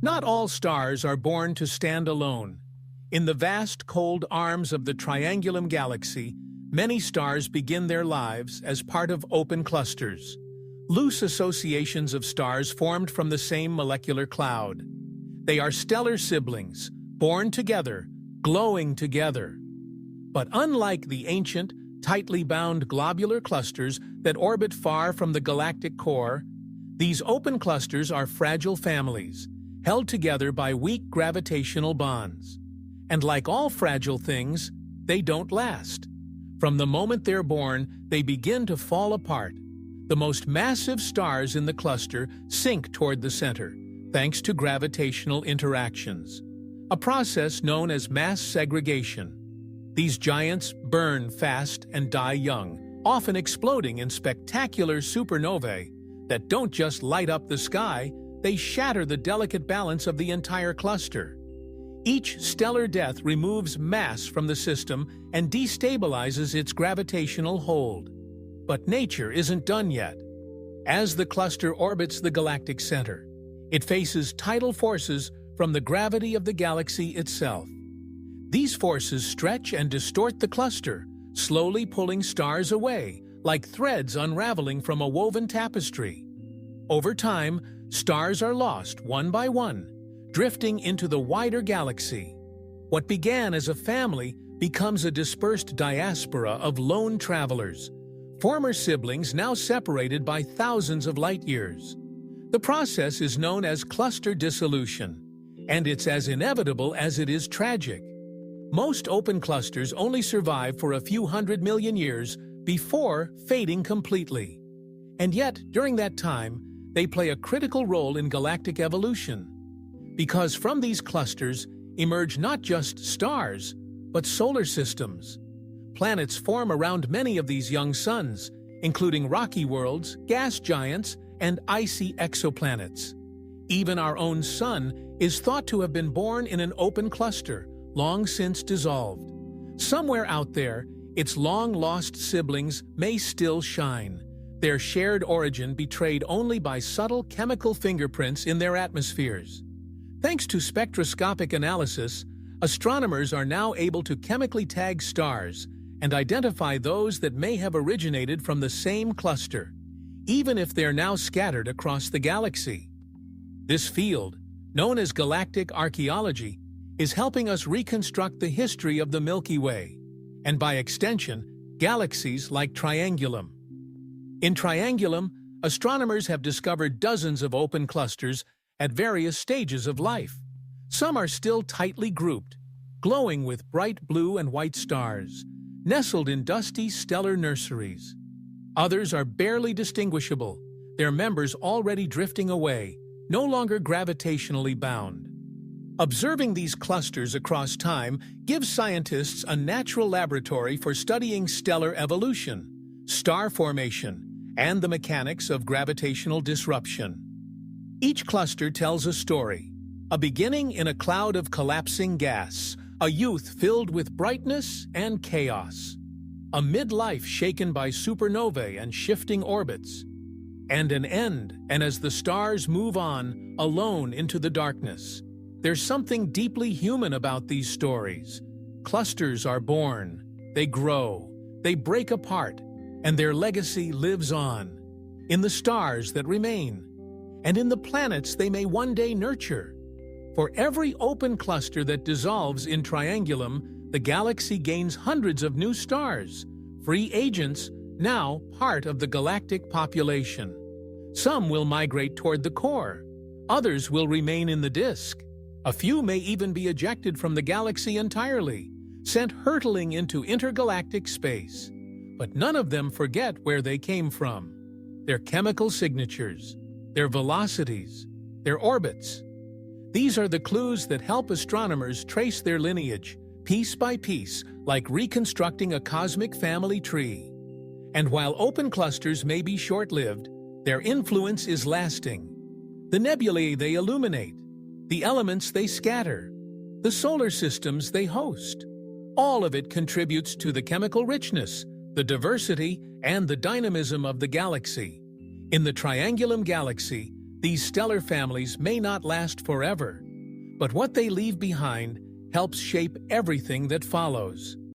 Not all stars are born to stand alone. In the vast, cold arms of the Triangulum Galaxy, many stars begin their lives as part of open clusters, loose associations of stars formed from the same molecular cloud. They are stellar siblings, born together, glowing together. But unlike the ancient, tightly bound globular clusters that orbit far from the galactic core, these open clusters are fragile families, held together by weak gravitational bonds. And like all fragile things, they don't last. From the moment they're born, they begin to fall apart. The most massive stars in the cluster sink toward the center, thanks to gravitational interactions, a process known as mass segregation. These giants burn fast and die young, often exploding in spectacular supernovae that don't just light up the sky, they shatter the delicate balance of the entire cluster. Each stellar death removes mass from the system and destabilizes its gravitational hold. But nature isn't done yet. As the cluster orbits the galactic center, it faces tidal forces from the gravity of the galaxy itself. These forces stretch and distort the cluster, slowly pulling stars away, like threads unraveling from a woven tapestry. Over time, stars are lost one by one, drifting into the wider galaxy. What began as a family becomes a dispersed diaspora of lone travelers, former siblings now separated by thousands of light years. The process is known as cluster dissolution, and it's as inevitable as it is tragic. Most open clusters only survive for a few 100 million years before fading completely. And yet, during that time, they play a critical role in galactic evolution. Because from these clusters emerge not just stars, but solar systems. Planets form around many of these young suns, including rocky worlds, gas giants, and icy exoplanets. Even our own sun is thought to have been born in an open cluster, long since dissolved. Somewhere out there, its long-lost siblings may still shine, their shared origin betrayed only by subtle chemical fingerprints in their atmospheres. Thanks to spectroscopic analysis, astronomers are now able to chemically tag stars and identify those that may have originated from the same cluster, even if they're now scattered across the galaxy. This field, known as galactic archaeology, is helping us reconstruct the history of the Milky Way, and by extension, galaxies like Triangulum. In Triangulum, astronomers have discovered dozens of open clusters at various stages of life. Some are still tightly grouped, glowing with bright blue and white stars, nestled in dusty stellar nurseries. Others are barely distinguishable, their members already drifting away, no longer gravitationally bound. Observing these clusters across time gives scientists a natural laboratory for studying stellar evolution, star formation, and the mechanics of gravitational disruption. Each cluster tells a story, a beginning in a cloud of collapsing gas, a youth filled with brightness and chaos, a midlife shaken by supernovae and shifting orbits, and an end, and as the stars move on, alone into the darkness. There's something deeply human about these stories. Clusters are born, they grow, they break apart, and their legacy lives on, in the stars that remain, and in the planets they may one day nurture. For every open cluster that dissolves in Triangulum, the galaxy gains hundreds of new stars, free agents, now part of the galactic population. Some will migrate toward the core, others will remain in the disk. A few may even be ejected from the galaxy entirely, sent hurtling into intergalactic space. But none of them forget where they came from, their chemical signatures, their velocities, their orbits. These are the clues that help astronomers trace their lineage, piece by piece, like reconstructing a cosmic family tree. And while open clusters may be short-lived, their influence is lasting. The nebulae they illuminate, the elements they scatter, the solar systems they host. All of it contributes to the chemical richness, the diversity, and the dynamism of the galaxy. In the Triangulum Galaxy, These stellar families may not last forever, but what they leave behind helps shape everything that follows.